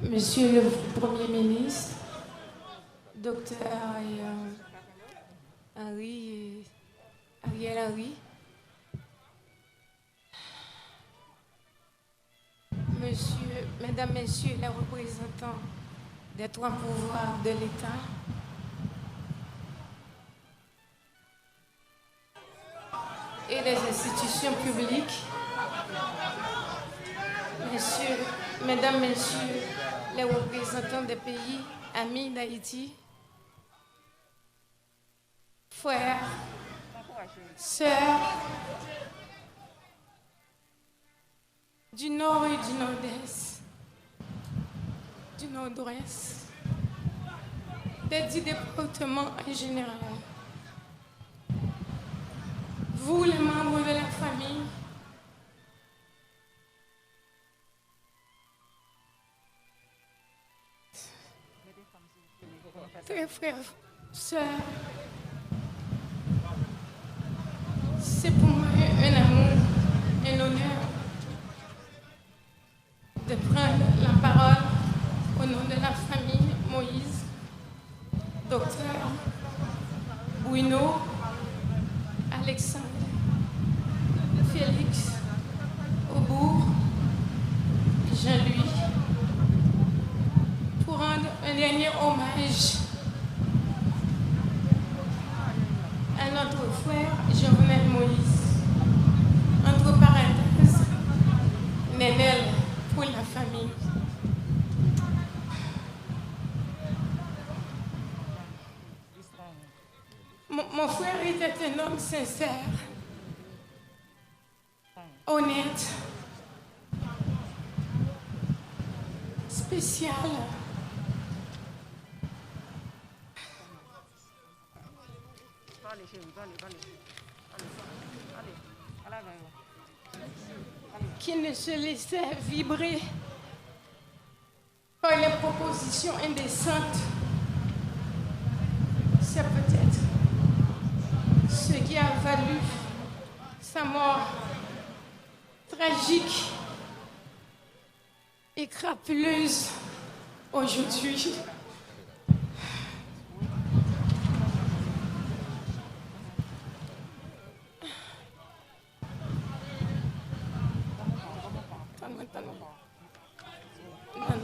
Monsieur le Premier ministre, docteur Ariel Henry, Mesdames, Messieurs les représentants des trois pouvoirs de l'État, et des institutions publiques, Mesdames, Messieurs les représentants des pays amis d'Haïti, frères, sœurs, du nord et du nord-est, du nord-ouest, des 10 départements en général. Vous, les membres de la famille, très frères, sœurs, c'est pour moi un amour, un honneur de prendre la parole au nom de la famille Moïse, docteur Bruno, Alexandre, Félix, Aubourg, Jean-Louis, pour rendre un dernier hommage à notre frère Jovenel Moïse, entre parenthèses, Nénel pour la famille. Mon frère était un homme sincère, honnête, spécial. Qui ne se laissait vibrer par les propositions indécentes. C'est peut-être ce qui a valu sa mort tragique et crapuleuse aujourd'hui.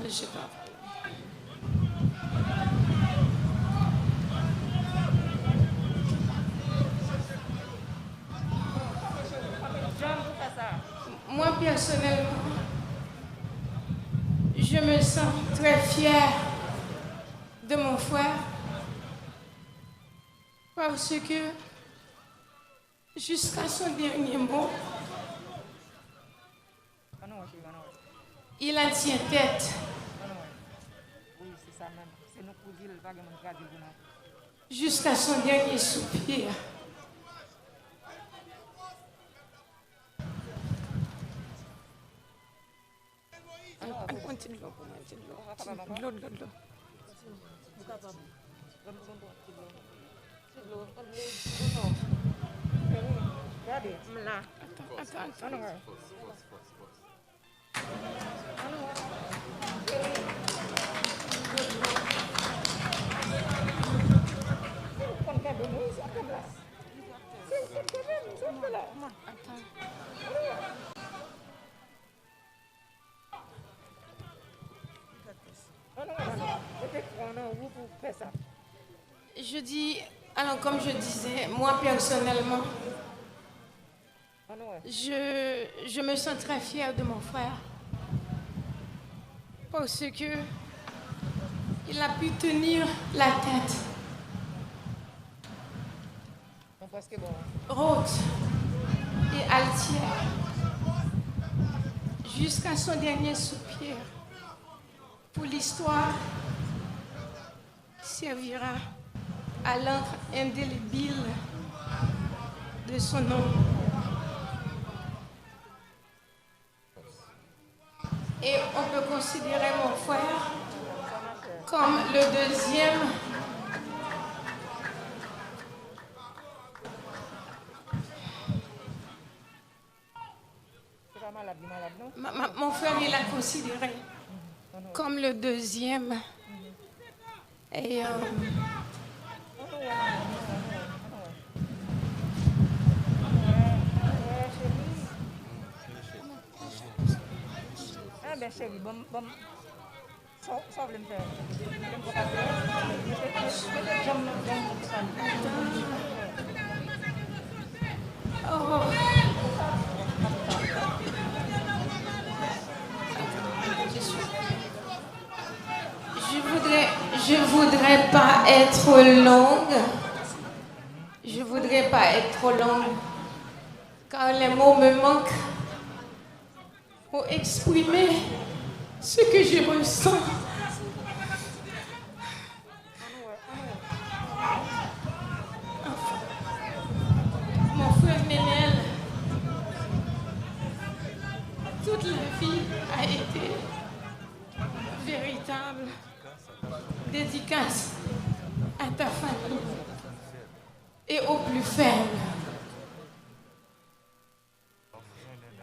Je sais pas. Moi, personnellement, je me sens très fière de mon frère parce que jusqu'à son dernier mot, il en tient tête. Jusqu'à son dernier soupir. Je dis, alors comme je disais, moi personnellement, je me sens très fière de mon frère parce que il a pu tenir la tête haute et altière jusqu'à son dernier soupir. Pour l'histoire, servira à l'encre indélébile de son nom. Et on peut considérer mon frère Comme le deuxième. Mon frère, il a considéré comme le deuxième. Et ben chérie, bon, sauve le faire. je voudrais pas être longue. Je voudrais pas être trop longue. Car les mots me manquent pour exprimer ce que je ressens. Mon frère Nénel, toute la vie a été véritable dédicace à ta famille et aux plus faibles.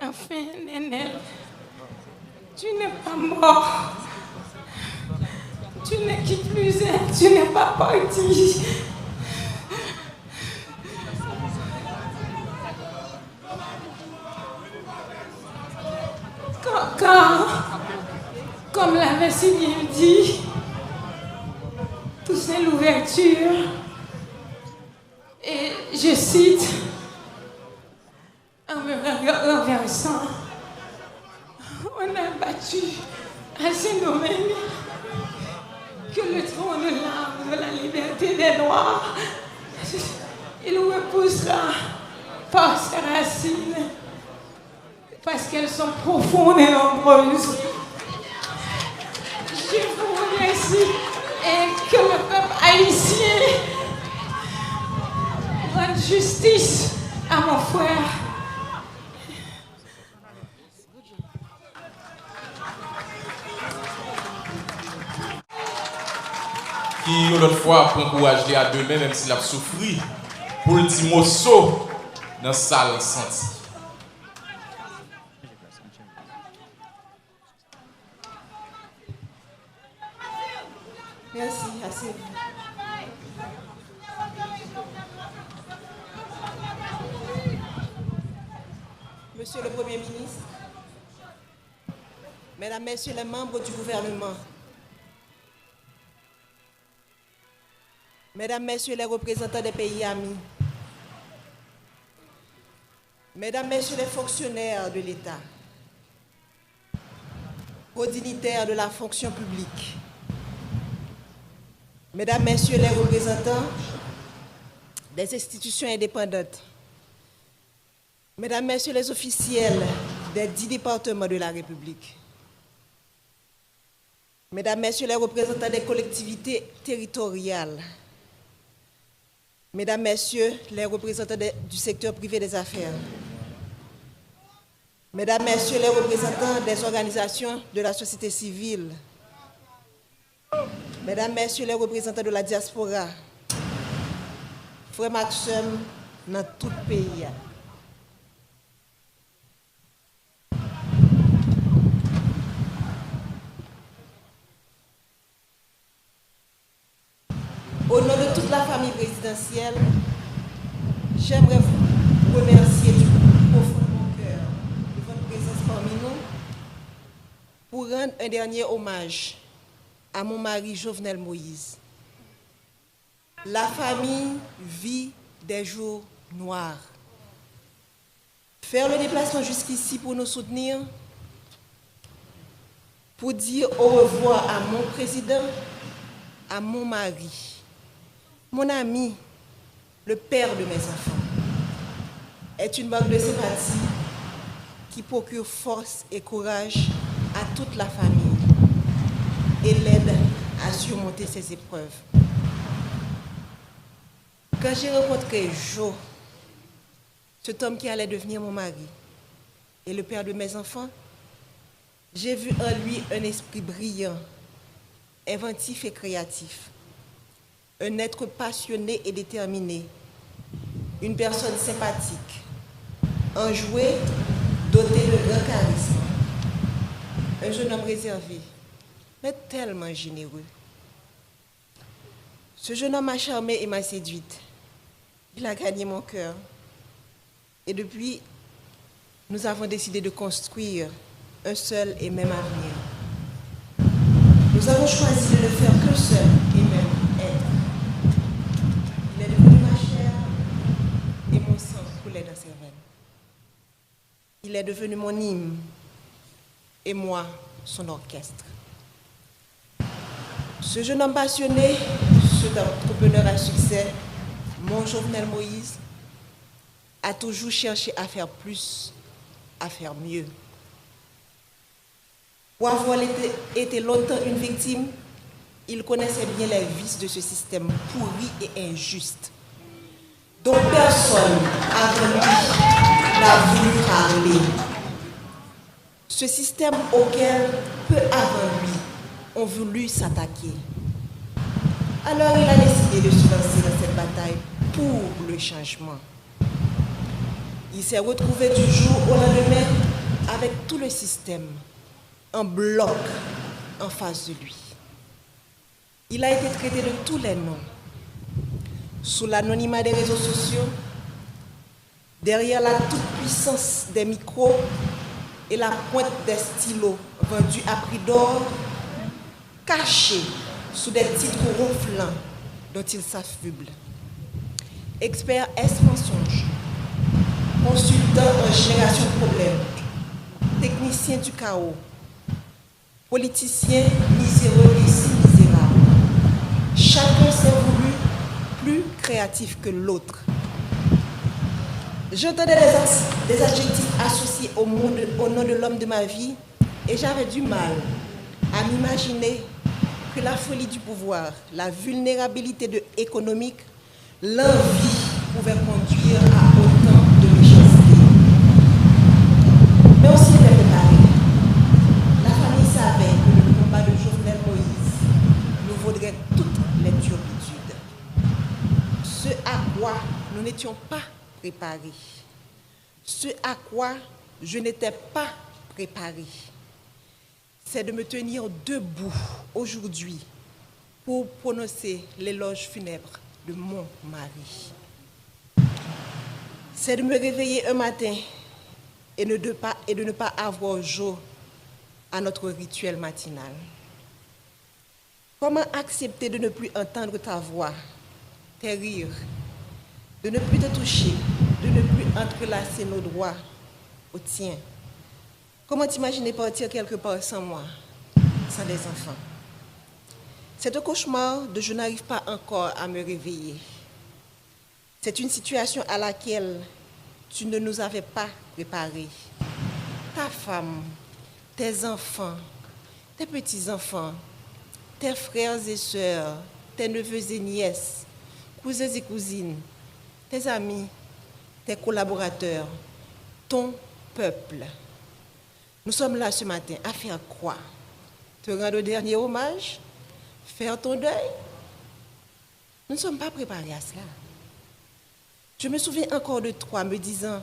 Enfin, Nénel, tu n'es pas mort. Tu n'es qui plus est, tu n'es pas parti. Quand, comme l'avait si bien dit, tout c'est l'ouverture. Et je cite, en me renversant, on a battu à Saint-Domingue que le trône de l'arbre de la liberté des Noirs, il repoussera par ses racines, parce qu'elles sont profondes et nombreuses. Je vous remercie et que le peuple haïtien rende justice à mon frère. Qui, l'autre fois, prend courage à demain, même s'il a souffert, pour le petit morceau dans la salle senti. Merci, assez. Monsieur le Premier ministre, Mesdames, Messieurs les membres du gouvernement, Mesdames, Messieurs les représentants des pays amis, Mesdames, Messieurs les fonctionnaires de l'État, aux dignitaires de la fonction publique, Mesdames, Messieurs les représentants des institutions indépendantes, Mesdames, Messieurs les officiels des 10 départements de la République, Mesdames, Messieurs les représentants des collectivités territoriales, Mesdames, Messieurs les représentants du secteur privé des affaires, Mesdames, Messieurs les représentants des organisations de la société civile, Mesdames, Messieurs les représentants de la diaspora, Frère Maxime, dans tout le pays. Au nom de toute la famille présidentielle, j'aimerais vous remercier du profond de mon cœur de votre présence parmi nous pour rendre un dernier hommage à mon mari Jovenel Moïse. La famille vit des jours noirs. Faire le déplacement jusqu'ici pour nous soutenir, pour dire au revoir à mon président, à mon mari, mon ami, le père de mes enfants, est une marque de sympathie qui procure force et courage à toute la famille et l'aide à surmonter ces épreuves. Quand j'ai rencontré Joe, cet homme qui allait devenir mon mari et le père de mes enfants, j'ai vu en lui un esprit brillant, inventif et créatif, un être passionné et déterminé, une personne sympathique, enjoué, doté de grand charisme, un jeune homme réservé, mais tellement généreux. Ce jeune homme m'a charmée et m'a séduite. Il a gagné mon cœur. Et depuis, nous avons décidé de construire un seul et même avenir. Nous avons choisi de ne faire qu'un seul et même être. Il est devenu ma chair et mon sang coulait dans ses veines. Il est devenu mon hymne et moi, son orchestre. Ce jeune homme passionné, cet entrepreneur à succès, mon Jovenel Moïse, a toujours cherché à faire plus, à faire mieux. Pour avoir été longtemps une victime, il connaissait bien les vices de ce système pourri et injuste, dont personne avant lui n'a voulu parler. Ce système auquel peu avant lui ont voulu s'attaquer. Alors il a décidé de se lancer dans cette bataille pour le changement. Il s'est retrouvé du jour au lendemain avec tout le système en bloc en face de lui. Il a été traité de tous les noms. Sous l'anonymat des réseaux sociaux, derrière la toute-puissance des micros et la pointe des stylos vendus à prix d'or, caché sous des titres ronflants dont il s'affuble. Expert S-mensonge, consultant en génération de problèmes, technicien du chaos, politicien miséreux et si misérable. Chacun s'est voulu plus créatif que l'autre. J'entendais des adjectifs associés au nom de l'homme de ma vie et j'avais du mal à m'imaginer que la folie du pouvoir, la vulnérabilité économique, l'envie pouvaient conduire à autant de méchanceté. Mais aussi était préparé. La famille savait que le combat de Jovenel Moïse nous vaudrait toutes les turpitudes. Ce à quoi nous n'étions pas préparés. Ce à quoi je n'étais pas préparé. C'est de me tenir debout aujourd'hui pour prononcer l'éloge funèbre de mon mari. C'est de me réveiller un matin et de ne pas avoir jour à notre rituel matinal. Comment accepter de ne plus entendre ta voix, tes rires, de ne plus te toucher, de ne plus entrelacer nos doigts au tien? Comment t'imaginer partir quelque part sans moi, sans des enfants? C'est un cauchemar dont je n'arrive pas encore à me réveiller. C'est une situation à laquelle tu ne nous avais pas préparés. Ta femme, tes enfants, tes petits-enfants, tes frères et sœurs, tes neveux et nièces, cousins et cousines, tes amis, tes collaborateurs, ton peuple. Nous sommes là ce matin à faire quoi? Te rendre le dernier hommage? Faire ton deuil? Nous ne sommes pas préparés à cela. Je me souviens encore de toi me disant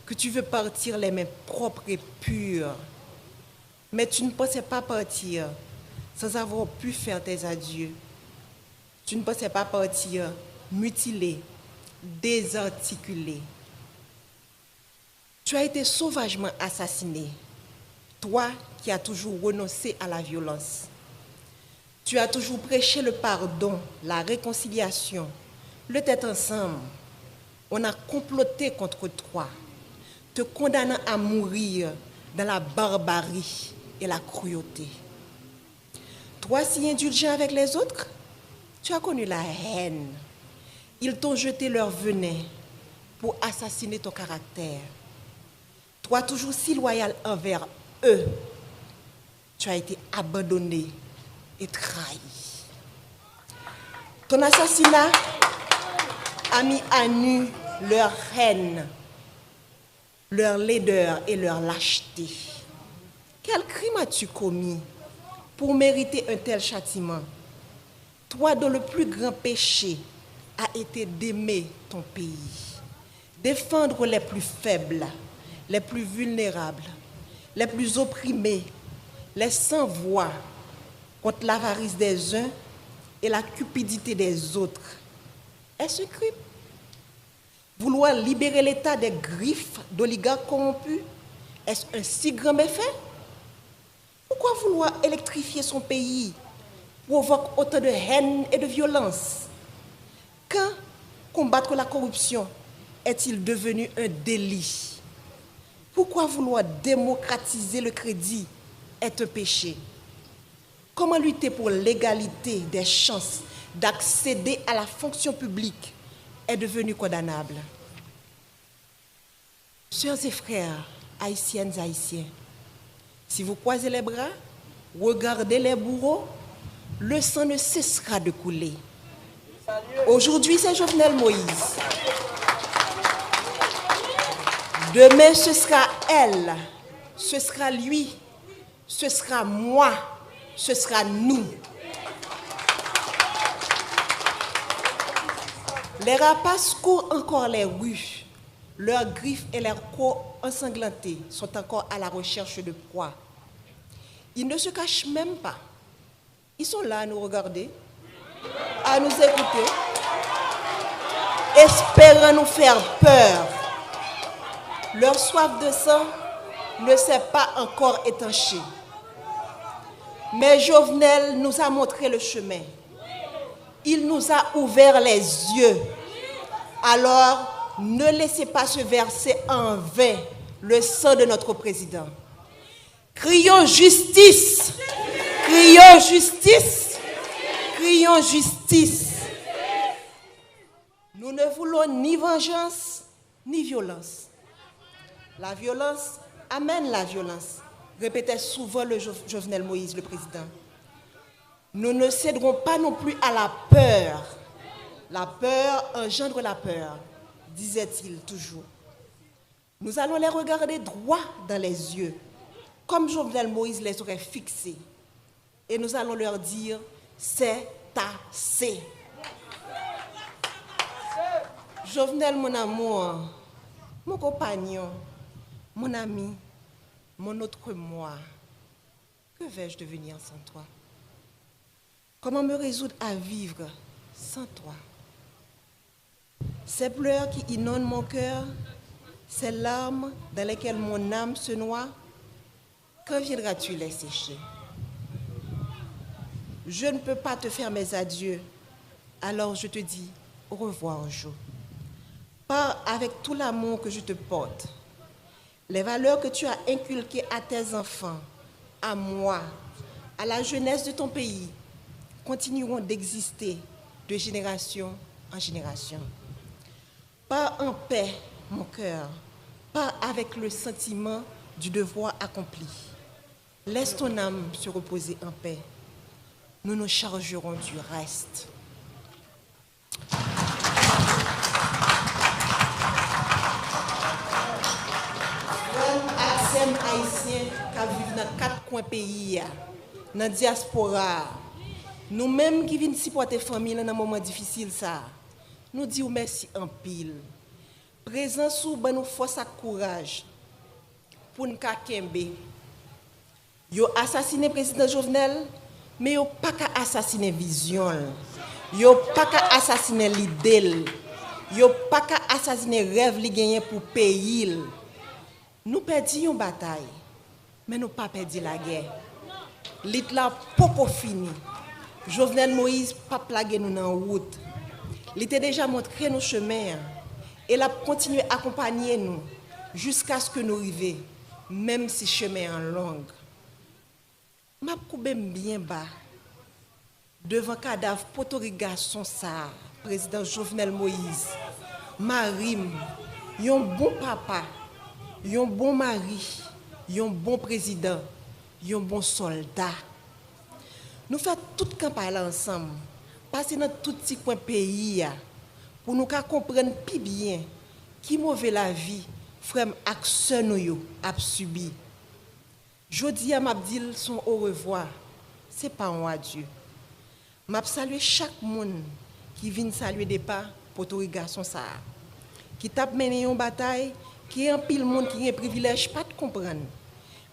que tu veux partir les mains propres et pures. Mais tu ne pensais pas partir sans avoir pu faire tes adieux. Tu ne pensais pas partir mutilé, désarticulé. Tu as été sauvagement assassiné. Toi qui as toujours renoncé à la violence. Tu as toujours prêché le pardon, la réconciliation, le tête ensemble. On a comploté contre toi, te condamnant à mourir dans la barbarie et la cruauté. Toi, si indulgent avec les autres, tu as connu la haine. Ils t'ont jeté leur venin pour assassiner ton caractère. Toi, toujours si loyal envers eux, tu as été abandonné et trahi. Ton assassinat a mis à nu leur haine, leur laideur et leur lâcheté. Quel crime as-tu commis pour mériter un tel châtiment. Toi dont le plus grand péché a été d'aimer ton pays, défendre les plus faibles, les plus vulnérables, les plus opprimés, les sans voix contre l'avarice des uns et la cupidité des autres. Est-ce un crime? Vouloir libérer l'État des griffes d'oligarques corrompus, est-ce un si grand méfait? Pourquoi vouloir électrifier son pays provoque autant de haine et de violence? Quand combattre la corruption est-il devenu un délit? Pourquoi vouloir démocratiser le crédit est un péché? Comment lutter pour l'égalité des chances d'accéder à la fonction publique est devenu condamnable? Sœurs et frères, haïtiennes et haïtiens, si vous croisez les bras, regardez les bourreaux, le sang ne cessera de couler. Aujourd'hui, c'est Jovenel Moïse. Demain, ce sera elle, ce sera lui, ce sera moi, ce sera nous. Les rapaces courent encore les rues. Leurs griffes et leurs corps ensanglantés sont encore à la recherche de proie. Ils ne se cachent même pas. Ils sont là à nous regarder, à nous écouter, espérant nous faire peur. Leur soif de sang ne s'est pas encore étanchée. Mais Jovenel nous a montré le chemin. Il nous a ouvert les yeux. Alors, ne laissez pas se verser en vain le sang de notre président. Crions justice! Crions justice! Crions justice! Nous ne voulons ni vengeance, ni violence. La violence amène la violence, répétait souvent le Jovenel Moïse, le président. Nous ne céderons pas non plus à la peur. La peur engendre la peur, disait-il toujours. Nous allons les regarder droit dans les yeux, comme Jovenel Moïse les aurait fixés. Et nous allons leur dire, c'est assez. Jovenel, mon amour, mon compagnon, mon ami, mon autre moi, que vais-je devenir sans toi? Comment me résoudre à vivre sans toi? Ces pleurs qui inondent mon cœur, ces larmes dans lesquelles mon âme se noie, quand viendras-tu les sécher? Je ne peux pas te faire mes adieux, alors je te dis au revoir, Jo. Pars avec tout l'amour que je te porte. Les valeurs que tu as inculquées à tes enfants, à moi, à la jeunesse de ton pays, continueront d'exister de génération en génération. Pars en paix, mon cœur, pars avec le sentiment du devoir accompli. Laisse ton âme se reposer en paix. Nous nous chargerons du reste. Haïtiens qui vivent dans 4 coins pays, dans la diaspora, nous-mêmes qui venons supporter la famille dans un moment difficile, nous disons merci en pile. Présent sous nous force et courage pour nous kembe. Yo assassiné le président Jovenel, mais yo pas qu'à assassiner vision. Yo pas qu'à assassiner l'idée. Yo pas qu'à assassiner rêve li gagné pour pays. Nous perdions une bataille, mais nous pas perdu la guerre. L'Itla poco fini. Jovenel Moïse pas plagué nous dans la route. Il était déjà montré nos chemins et il a continué à accompagner nous jusqu'à ce que nous arrivions, même si le chemin est long. Je suis bien bas devant le cadavre potorigasson ça, président Jovenel Moïse. Marim, un bon papa. Un bon mari, un bon président, un bon soldat. Nous faisons tout campagne ensemble, passer dans tout petit coin pays pour nous comprendre plus bien qui mauvais la vie, frère action nous a subi. Jodi à m'abdil son au revoir. c'est pas un adieu. M'a salué chaque monde qui vient saluer des pas pour tout garçon ça. Qui tape mené une bataille, qui est un pile monde qui a un privilège pas de comprendre,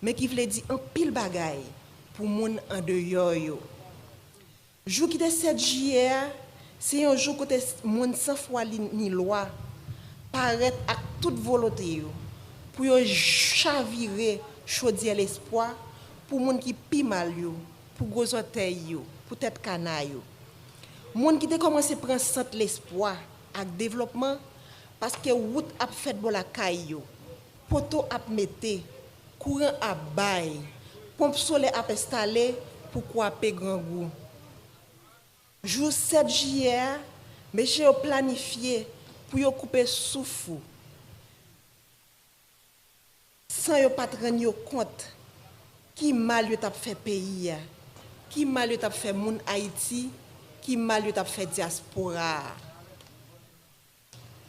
mais qui veut dire un pile bagaille pour monde en dehors yo. Jour qui est 7 juillet, c'est un jour que monde sans foi ni loi paraît à toute volonté yo pour yo chavirer chaudier l'espoir pour monde qui pi mal yo, pour gros orteil yo, pour tête canaille yo. Monde qui a commencé à prendre centre l'espoir avec développement parce que route a fait bon la caille yo, poteau a mette, courant a bail, pompe solaire a installé pour couper grand goût. Jour 7 juillet, monsieur a planifié pour yo couper souffle. Sans yo pas rendre compte qui mal yo t'a fait pays, qui mal yo t'a fait moun Haïti, qui mal yo t'a fait diaspora.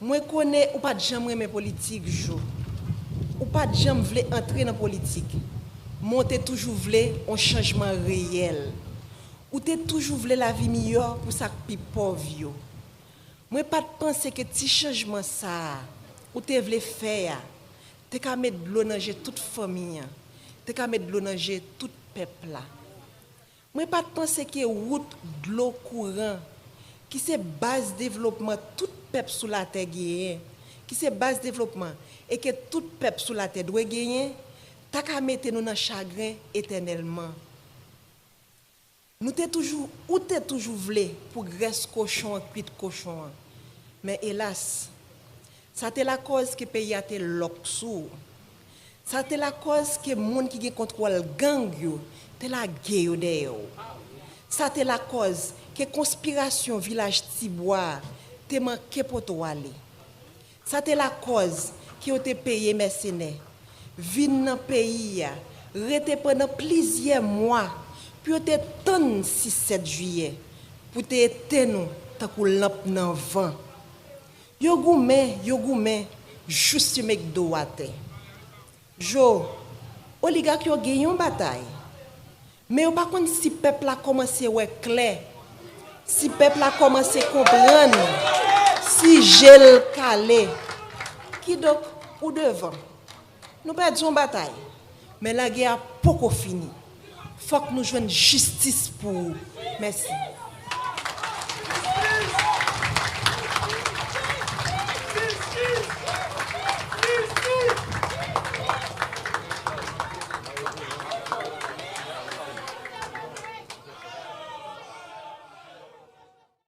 Moi connais ou pas de jamais aimer politique jo. Ou pas de jamais vle entrer dans politique. Monter toujours vle un changement réel. Ou t'es toujours vle la vie meilleure pour ça pi pauvre yo. Moi pas de penser que petit changement ça ou t'es vle faire, t'es qu'à mettre de l'eau dans toute famille, t'es qu'à mettre de l'eau dans tout peuple là. Moi pas de penser que route de l'eau courant qui c'est base développement tout peuple sous la terre gagner, qui c'est base développement et que tout peuple sous la terre doit gagner, t'as qu'à mettre nous dans chagrin éternellement. Nous t'es toujours ou t'es toujours voulu pour graisse cochon cuite cochon. Mais hélas, ça c'est la cause que pays a été loxou. Ça c'est la cause que monde qui contrôle gang yo, c'est la guerre d'ailleurs. Ça c'est la cause que conspiration village Tibois te manqué pour toi aller. Ça c'est la cause qui ont été payé mercenaires. Vinn dans pays rete pendant plusieurs mois puis te ton 6-7 juillet pour te éteindre nous tant que lampe dans vent. Yo goumen juste mek do wate. Jo oligarque yo gagné une bataille. Mais on pas contre si peuple a commencé ouais clair. Si peuple a commencé à comprendre, si gel calé, qui donc ou devant, nous perdons une bataille, mais la guerre a pas fini. Faut que nous jouions justice pour. Merci.